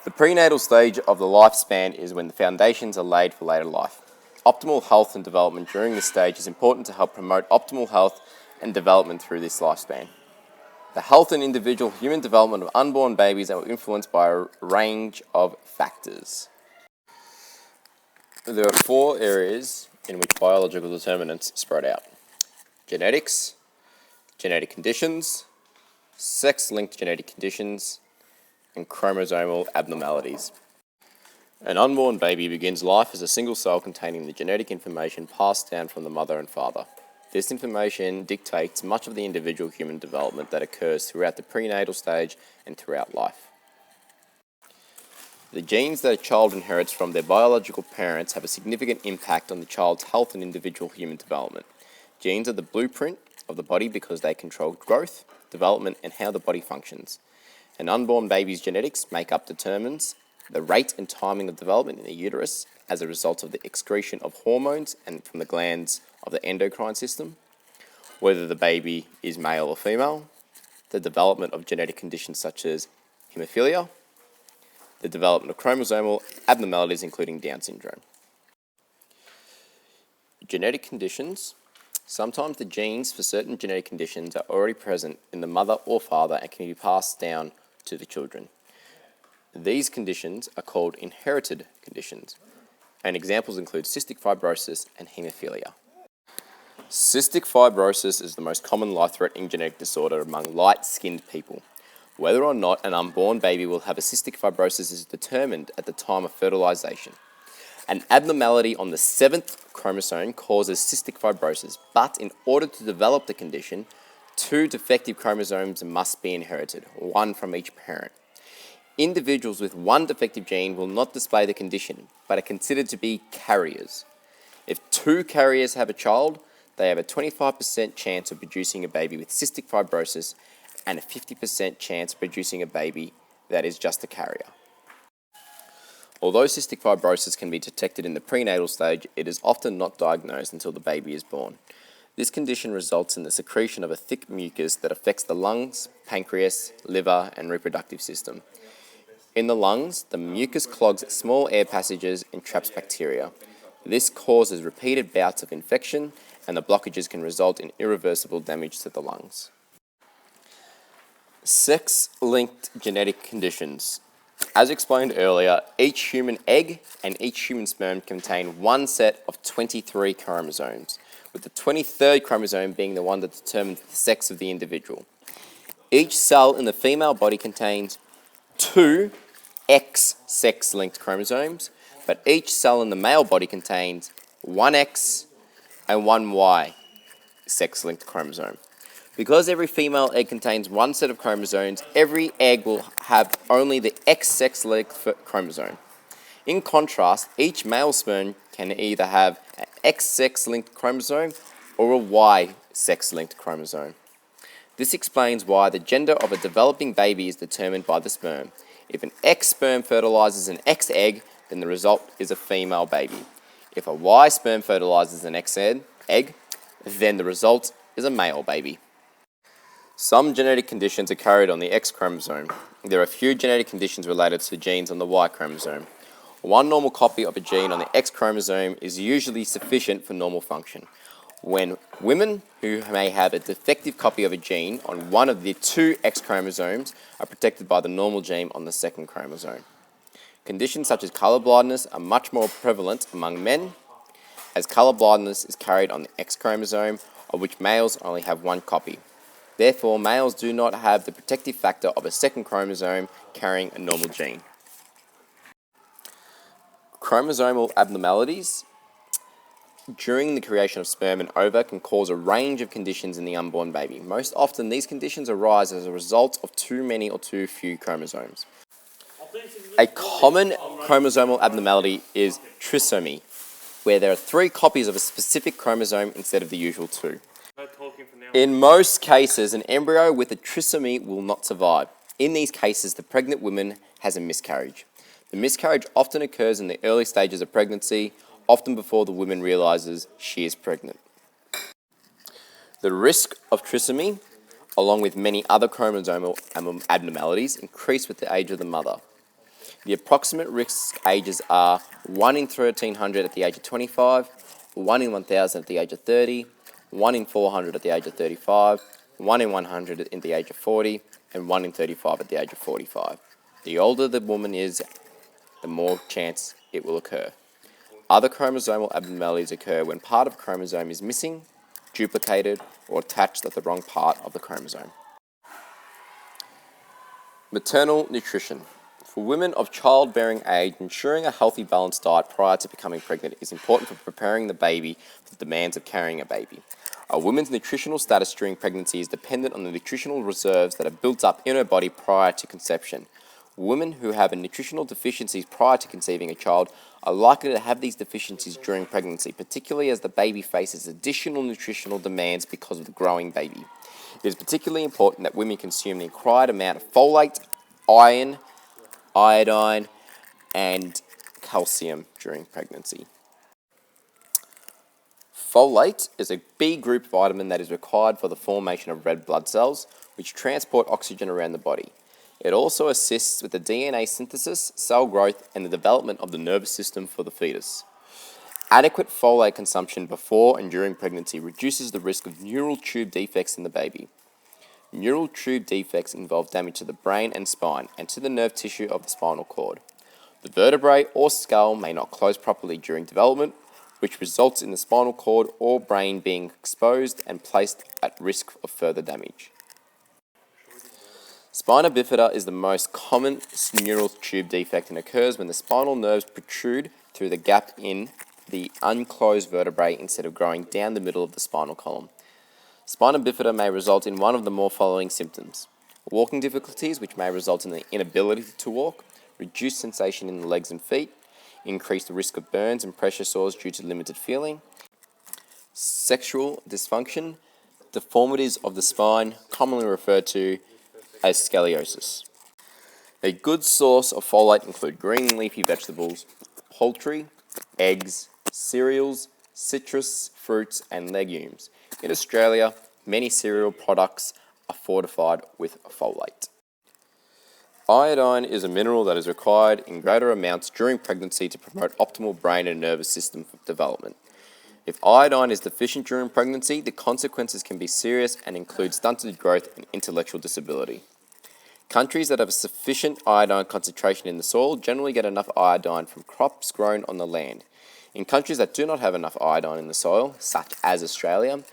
The prenatal stage of the lifespan is when the foundations are laid for later life. Optimal health and development during this stage is important to help promote optimal health and development through this lifespan. The health and individual human development of unborn babies are influenced by a range of factors. There are 4 areas in which biological determinants spread out: genetics, genetic conditions, sex-linked genetic conditions, and chromosomal abnormalities. An unborn baby begins life as a single cell containing the genetic information passed down from the mother and father. This information dictates much of the individual human development that occurs throughout the prenatal stage and throughout life. The genes that a child inherits from their biological parents have a significant impact on the child's health and individual human development. Genes are the blueprint of the body because they control growth, development, and how the body functions. An unborn baby's genetics determines the rate and timing of development in the uterus as a result of the excretion of hormones and from the glands of the endocrine system, whether the baby is male or female, the development of genetic conditions such as hemophilia, the development of chromosomal abnormalities including Down syndrome. Genetic conditions. Sometimes the genes for certain genetic conditions are already present in the mother or father and can be passed down to the children. These conditions are called inherited conditions, and examples include cystic fibrosis and hemophilia. Cystic fibrosis is the most common life-threatening genetic disorder among light-skinned people. Whether or not an unborn baby will have a cystic fibrosis is determined at the time of fertilization. An abnormality on the 7th chromosome causes cystic fibrosis, but in order to develop the condition, 2 defective chromosomes must be inherited, 1 from each parent. Individuals with 1 defective gene will not display the condition, but are considered to be carriers. If 2 carriers have a child, they have a 25% chance of producing a baby with cystic fibrosis and a 50% chance of producing a baby that is just a carrier. Although cystic fibrosis can be detected in the prenatal stage, it is often not diagnosed until the baby is born. This condition results in the secretion of a thick mucus that affects the lungs, pancreas, liver, and reproductive system. In the lungs, the mucus clogs small air passages and traps bacteria. This causes repeated bouts of infection, and the blockages can result in irreversible damage to the lungs. Sex-linked genetic conditions. As explained earlier, each human egg and each human sperm contain 1 set of 23 chromosomes, with the 23rd chromosome being the one that determines the sex of the individual. Each cell in the female body contains 2 X sex-linked chromosomes, but each cell in the male body contains 1 X and 1 Y sex-linked chromosome. Because every female egg contains 1 set of chromosomes, every egg will have only the X sex-linked chromosome. In contrast, each male sperm can either have an X sex-linked chromosome or a Y sex-linked chromosome. This explains why the gender of a developing baby is determined by the sperm. If an X sperm fertilizes an X egg, then the result is a female baby. If a Y sperm fertilizes an X egg, then the result is a male baby. Some genetic conditions are carried on the X chromosome. There are few genetic conditions related to genes on the Y chromosome. 1 normal copy of a gene on the X chromosome is usually sufficient for normal function. When women who may have a defective copy of a gene on one of the 2 X chromosomes are protected by the normal gene on the 2nd chromosome. Conditions such as colour blindness are much more prevalent among men, as colour blindness is carried on the X chromosome, of which males only have 1 copy. Therefore, males do not have the protective factor of a 2nd chromosome carrying a normal gene. Chromosomal abnormalities during the creation of sperm and ova can cause a range of conditions in the unborn baby. Most often, these conditions arise as a result of too many or too few chromosomes. A common chromosomal abnormality is trisomy, where there are 3 copies of a specific chromosome instead of the usual 2. In most cases, an embryo with a trisomy will not survive. In these cases, the pregnant woman has a miscarriage. The miscarriage often occurs in the early stages of pregnancy, often before the woman realizes she is pregnant. The risk of trisomy, along with many other chromosomal abnormalities, increase with the age of the mother. The approximate risk ages are 1 in 1,300 at the age of 25, 1 in 1,000 at the age of 30, 1 in 400 at the age of 35, 1 in 100 at the age of 40, and 1 in 35 at the age of 45. The older the woman is, the more chance it will occur. Other chromosomal abnormalities occur when part of a chromosome is missing, duplicated, or attached at the wrong part of the chromosome. Maternal nutrition. For women of childbearing age, ensuring a healthy, balanced diet prior to becoming pregnant is important for preparing the baby for the demands of carrying a baby. A woman's nutritional status during pregnancy is dependent on the nutritional reserves that are built up in her body prior to conception. Women who have nutritional deficiencies prior to conceiving a child are likely to have these deficiencies during pregnancy, particularly as the baby faces additional nutritional demands because of the growing baby. It is particularly important that women consume the required amount of folate, iron, iodine, and calcium during pregnancy. Folate is a B group vitamin that is required for the formation of red blood cells, which transport oxygen around the body. It also assists with the DNA synthesis, cell growth, and the development of the nervous system for the fetus. Adequate folate consumption before and during pregnancy reduces the risk of neural tube defects in the baby. Neural tube defects involve damage to the brain and spine and to the nerve tissue of the spinal cord. The vertebrae or skull may not close properly during development, which results in the spinal cord or brain being exposed and placed at risk of further damage. Spina bifida is the most common neural tube defect and occurs when the spinal nerves protrude through the gap in the unclosed vertebrae instead of growing down the middle of the spinal column. Spina bifida may result in one of the more following symptoms: walking difficulties, which may result in the inability to walk, reduced sensation in the legs and feet, increased risk of burns and pressure sores due to limited feeling, sexual dysfunction, deformities of the spine, commonly referred to as scoliosis. A good source of folate include green leafy vegetables, poultry, eggs, cereals, citrus, fruits, and legumes. In Australia, many cereal products are fortified with folate. Iodine is a mineral that is required in greater amounts during pregnancy to promote optimal brain and nervous system development. If iodine is deficient during pregnancy, the consequences can be serious and include stunted growth and intellectual disability. Countries that have a sufficient iodine concentration in the soil generally get enough iodine from crops grown on the land. In countries that do not have enough iodine in the soil, such as Australia,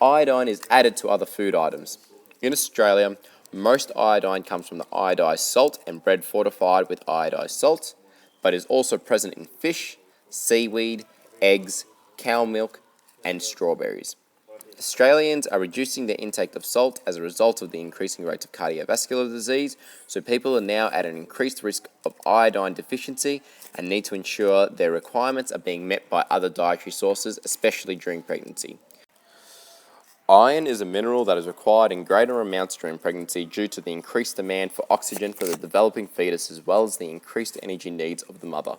iodine is added to other food items. In Australia, most iodine comes from the iodized salt and bread fortified with iodized salt, but is also present in fish, seaweed, eggs, cow milk, and strawberries. Australians are reducing their intake of salt as a result of the increasing rates of cardiovascular disease, so people are now at an increased risk of iodine deficiency and need to ensure their requirements are being met by other dietary sources, especially during pregnancy. Iron is a mineral that is required in greater amounts during pregnancy due to the increased demand for oxygen for the developing fetus as well as the increased energy needs of the mother.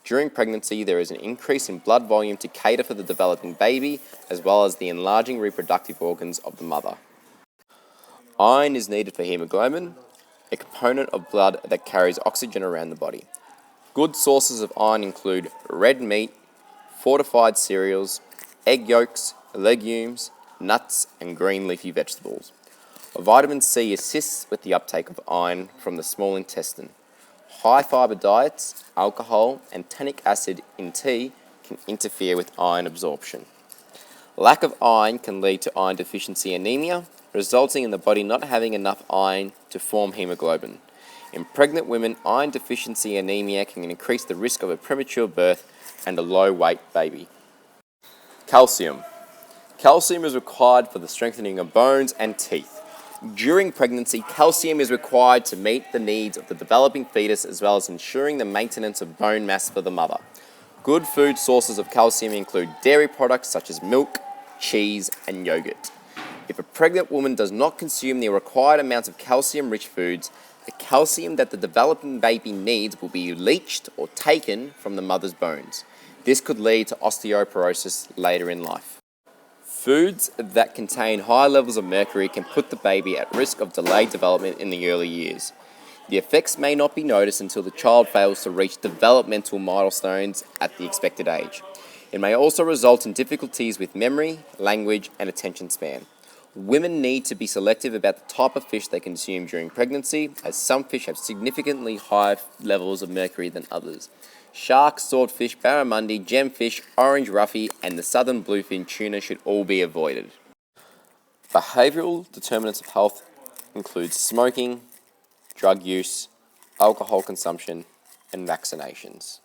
During pregnancy, there is an increase in blood volume to cater for the developing baby, as well as the enlarging reproductive organs of the mother. Iron is needed for hemoglobin, a component of blood that carries oxygen around the body. Good sources of iron include red meat, fortified cereals, egg yolks, legumes, nuts, and green leafy vegetables. Vitamin C assists with the uptake of iron from the small intestine. High fibre diets, alcohol, and tannic acid in tea can interfere with iron absorption. Lack of iron can lead to iron deficiency anemia, resulting in the body not having enough iron to form hemoglobin. In pregnant women, iron deficiency anemia can increase the risk of a premature birth and a low-weight baby. Calcium. Calcium is required for the strengthening of bones and teeth. During pregnancy, calcium is required to meet the needs of the developing fetus as well as ensuring the maintenance of bone mass for the mother. Good food sources of calcium include dairy products such as milk, cheese, and yogurt. If a pregnant woman does not consume the required amounts of calcium-rich foods, the calcium that the developing baby needs will be leached or taken from the mother's bones. This could lead to osteoporosis later in life. Foods that contain high levels of mercury can put the baby at risk of delayed development in the early years. The effects may not be noticed until the child fails to reach developmental milestones at the expected age. It may also result in difficulties with memory, language, and attention span. Women need to be selective about the type of fish they consume during pregnancy, as some fish have significantly higher levels of mercury than others. Shark, swordfish, barramundi, gemfish, orange roughy, and the southern bluefin tuna should all be avoided. Behavioural determinants of health include smoking, drug use, alcohol consumption, and vaccinations.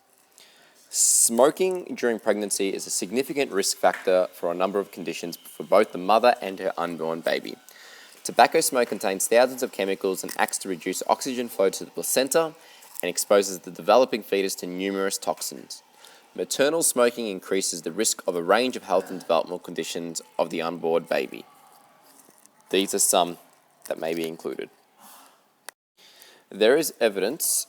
Smoking during pregnancy is a significant risk factor for a number of conditions for both the mother and her unborn baby. Tobacco smoke contains thousands of chemicals and acts to reduce oxygen flow to the placenta and exposes the developing fetus to numerous toxins. Maternal smoking increases the risk of a range of health and developmental conditions of the unborn baby. These are some that may be included. There is evidence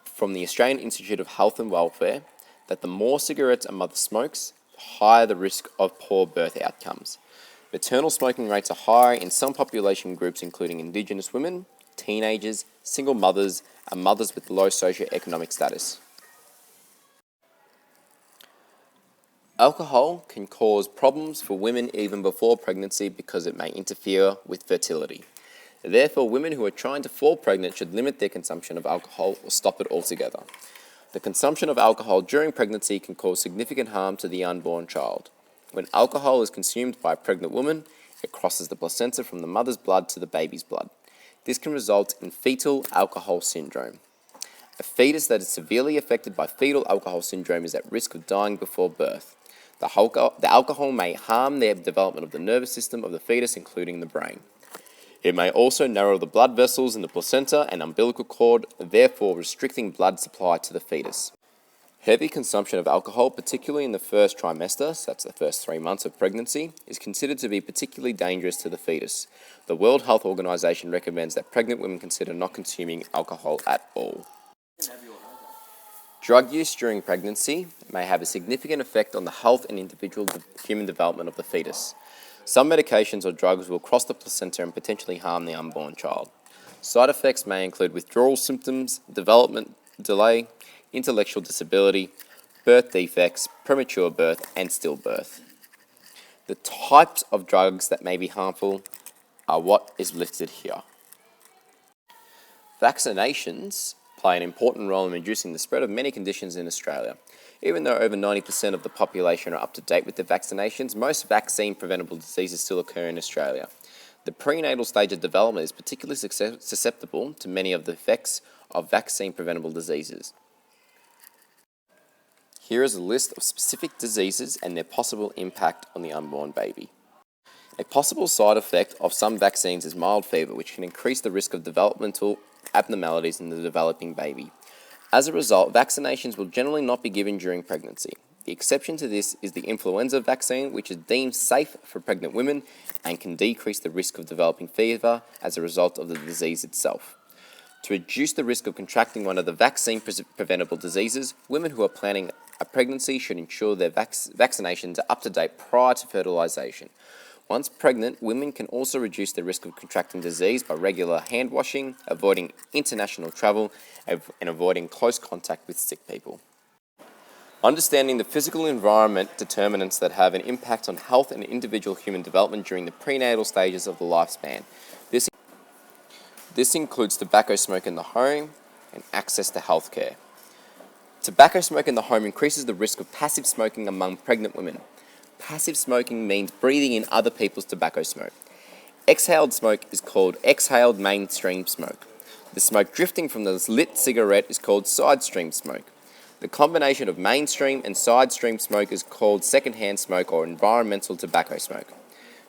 from the Australian Institute of Health and Welfare that the more cigarettes a mother smokes, the higher the risk of poor birth outcomes. Maternal smoking rates are higher in some population groups including Indigenous women, teenagers, single mothers, and mothers with low socioeconomic status. Alcohol can cause problems for women even before pregnancy because it may interfere with fertility. Therefore, women who are trying to fall pregnant should limit their consumption of alcohol or stop it altogether. The consumption of alcohol during pregnancy can cause significant harm to the unborn child. When alcohol is consumed by a pregnant woman, it crosses the placenta from the mother's blood to the baby's blood. This can result in fetal alcohol syndrome. A fetus that is severely affected by fetal alcohol syndrome is at risk of dying before birth. The alcohol may harm the development of the nervous system of the fetus, including the brain. It may also narrow the blood vessels in the placenta and umbilical cord, therefore restricting blood supply to the fetus. Heavy consumption of alcohol, particularly in the first trimester, so that's the first 3 months of pregnancy, is considered to be particularly dangerous to the fetus. The World Health Organization recommends that pregnant women consider not consuming alcohol at all. Drug use during pregnancy may have a significant effect on the health and individual human development of the fetus. Some medications or drugs will cross the placenta and potentially harm the unborn child. Side effects may include withdrawal symptoms, development delay, intellectual disability, birth defects, premature birth, and stillbirth. The types of drugs that may be harmful are what is listed here. Vaccinations play an important role in reducing the spread of many conditions in Australia. Even though over 90% of the population are up to date with the vaccinations, most vaccine-preventable diseases still occur in Australia. The prenatal stage of development is particularly susceptible to many of the effects of vaccine-preventable diseases. Here is a list of specific diseases and their possible impact on the unborn baby. A possible side effect of some vaccines is mild fever, which can increase the risk of developmental abnormalities in the developing baby. As a result, vaccinations will generally not be given during pregnancy. The exception to this is the influenza vaccine, which is deemed safe for pregnant women and can decrease the risk of developing fever as a result of the disease itself. To reduce the risk of contracting one of the vaccine-preventable diseases, women who are planning a pregnancy should ensure their vaccinations are up to date prior to fertilization. Once pregnant, women can also reduce the risk of contracting disease by regular hand washing, avoiding international travel, and avoiding close contact with sick people. Understanding the physical environment determinants that have an impact on health and individual human development during the prenatal stages of the lifespan. This includes tobacco smoke in the home and access to healthcare. Tobacco smoke in the home increases the risk of passive smoking among pregnant women. Passive smoking means breathing in other people's tobacco smoke. Exhaled smoke is called exhaled mainstream smoke. The smoke drifting from the lit cigarette is called side stream smoke. The combination of mainstream and side stream smoke is called secondhand smoke or environmental tobacco smoke.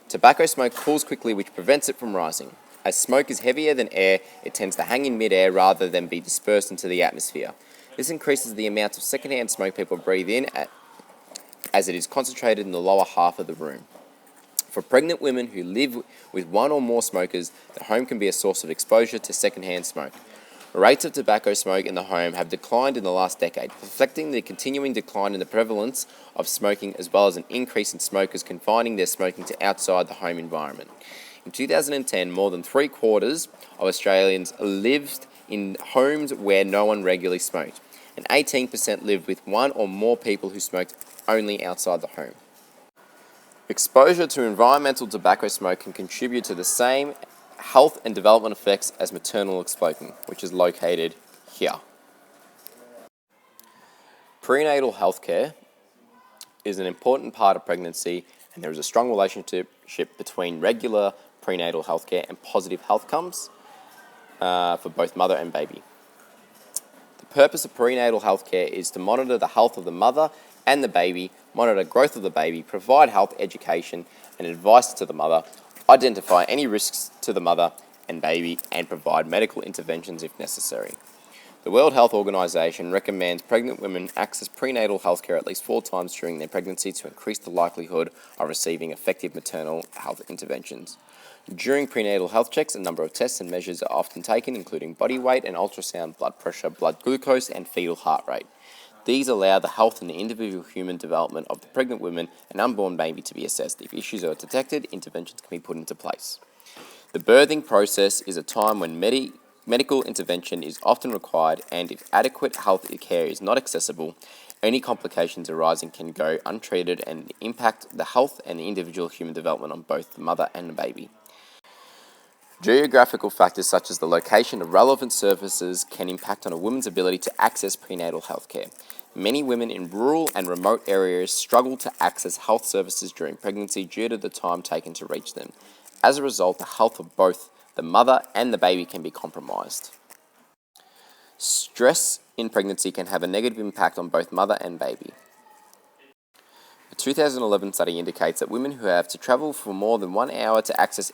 Tobacco smoke cools quickly, which prevents it from rising. As smoke is heavier than air, it tends to hang in mid-air rather than be dispersed into the atmosphere. This increases the amount of secondhand smoke people breathe in as it is concentrated in the lower half of the room. For pregnant women who live with one or more smokers, the home can be a source of exposure to secondhand smoke. Rates of tobacco smoke in the home have declined in the last decade, reflecting the continuing decline in the prevalence of smoking as well as an increase in smokers confining their smoking to outside the home environment. In 2010, more than 3/4 of Australians lived in homes where no one regularly smoked, and 18% lived with one or more people who smoked only outside the home. Exposure to environmental tobacco smoke can contribute to the same health and development effects as maternal smoking, which is located here. Prenatal healthcare is an important part of pregnancy, and there is a strong relationship between regular prenatal healthcare and positive health outcomes for both mother and baby. The purpose of prenatal healthcare is to monitor the health of the mother and the baby, monitor growth of the baby, provide health education and advice to the mother, identify any risks to the mother and baby, and provide medical interventions if necessary. The World Health Organization recommends pregnant women access prenatal healthcare at least 4 times during their pregnancy to increase the likelihood of receiving effective maternal health interventions. During prenatal health checks, a number of tests and measures are often taken, including body weight and ultrasound, blood pressure, blood glucose, and fetal heart rate. These allow the health and the individual human development of the pregnant woman and unborn baby to be assessed. If issues are detected, interventions can be put into place. The birthing process is a time when medical intervention is often required, and if adequate health care is not accessible, any complications arising can go untreated and impact the health and the individual human development of both the mother and the baby. Geographical factors such as the location of relevant services can impact on a woman's ability to access prenatal health care. Many women in rural and remote areas struggle to access health services during pregnancy due to the time taken to reach them. As a result, the health of both the mother and the baby can be compromised. Stress in pregnancy can have a negative impact on both mother and baby. A 2011 study indicates that women who have to travel for more than 1 hour to access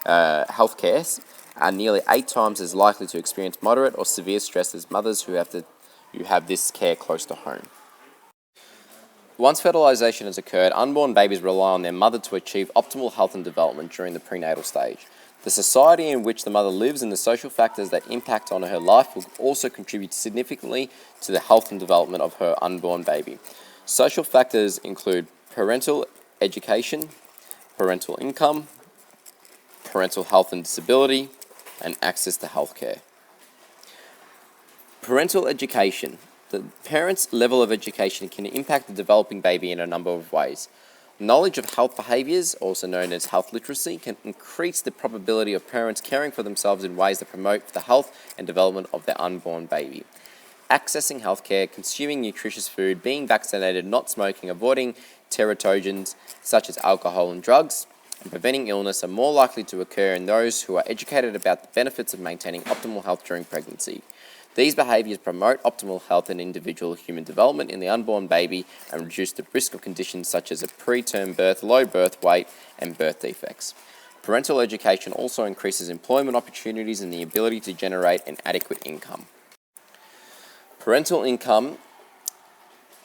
health care are nearly 8 times as likely to experience moderate or severe stress as mothers who have this care close to home. Once fertilization has occurred, unborn babies rely on their mother to achieve optimal health and development during the prenatal stage. The society in which the mother lives and the social factors that impact on her life will also contribute significantly to the health and development of her unborn baby. Social factors include parental education, parental income, parental health and disability, and access to healthcare. Parental education. The parent's level of education can impact the developing baby in a number of ways. Knowledge of health behaviours, also known as health literacy, can increase the probability of parents caring for themselves in ways that promote the health and development of their unborn baby. Accessing healthcare, consuming nutritious food, being vaccinated, not smoking, avoiding teratogens such as alcohol and drugs, and preventing illness are more likely to occur in those who are educated about the benefits of maintaining optimal health during pregnancy. These behaviours promote optimal health and individual human development in the unborn baby and reduce the risk of conditions such as a preterm birth, low birth weight, and birth defects. Parental education also increases employment opportunities and the ability to generate an adequate income. Parental income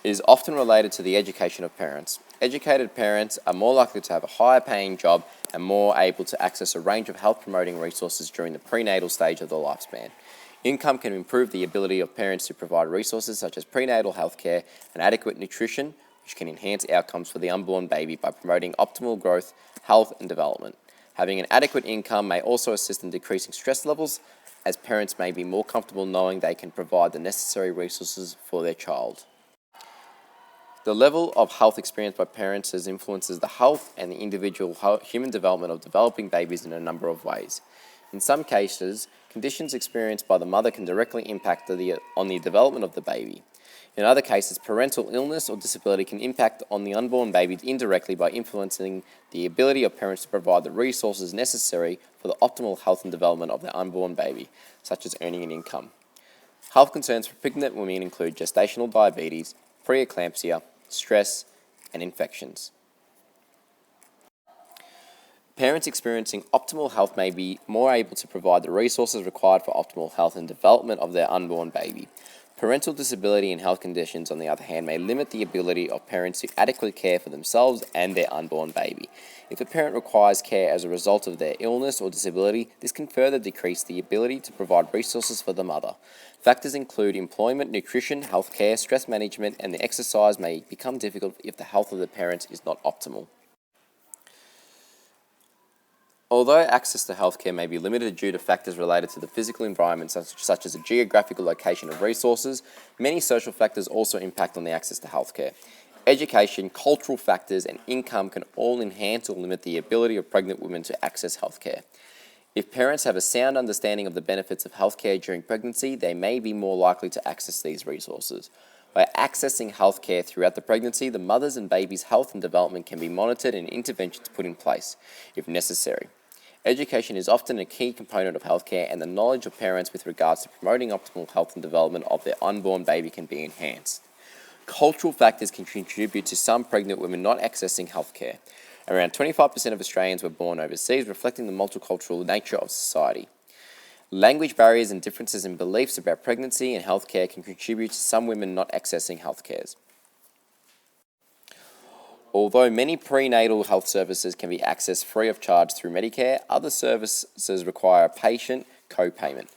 is often related to the education of parents. Educated parents are more likely to have a higher paying job and more able to access a range of health promoting resources during the prenatal stage of the lifespan. Income can improve the ability of parents to provide resources such as prenatal health care and adequate nutrition, which can enhance outcomes for the unborn baby by promoting optimal growth, health, and development. Having an adequate income may also assist in decreasing stress levels, as parents may be more comfortable knowing they can provide the necessary resources for their child. The level of health experienced by parents influences the health and the individual human development of developing babies in a number of ways. In some cases, conditions experienced by the mother can directly impact on the development of the baby. In other cases, parental illness or disability can impact on the unborn baby indirectly by influencing the ability of parents to provide the resources necessary for the optimal health and development of their unborn baby, such as earning an income. Health concerns for pregnant women include gestational diabetes, preeclampsia, stress, and infections. Parents experiencing optimal health may be more able to provide the resources required for optimal health and development of their unborn baby. Parental disability and health conditions, on the other hand, may limit the ability of parents to adequately care for themselves and their unborn baby. If a parent requires care as a result of their illness or disability, this can further decrease the ability to provide resources for the mother. Factors include employment, nutrition, health care, stress management, and the exercise may become difficult if the health of the parents is not optimal. Although access to healthcare may be limited due to factors related to the physical environment, such as the geographical location of resources, many social factors also impact on the access to healthcare. Education, cultural factors, and income can all enhance or limit the ability of pregnant women to access healthcare. If parents have a sound understanding of the benefits of healthcare during pregnancy, they may be more likely to access these resources. By accessing healthcare throughout the pregnancy, the mother's and baby's health and development can be monitored and interventions put in place, if necessary. Education is often a key component of healthcare, and the knowledge of parents with regards to promoting optimal health and development of their unborn baby can be enhanced. Cultural factors can contribute to some pregnant women not accessing healthcare. Around 25% of Australians were born overseas, reflecting the multicultural nature of society. Language barriers and differences in beliefs about pregnancy and healthcare can contribute to some women not accessing healthcare. Although many prenatal health services can be accessed free of charge through Medicare, other services require patient co-payment.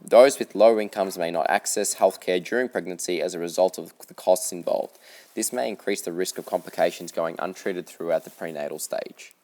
Those with low incomes may not access healthcare during pregnancy as a result of the costs involved. This may increase the risk of complications going untreated throughout the prenatal stage.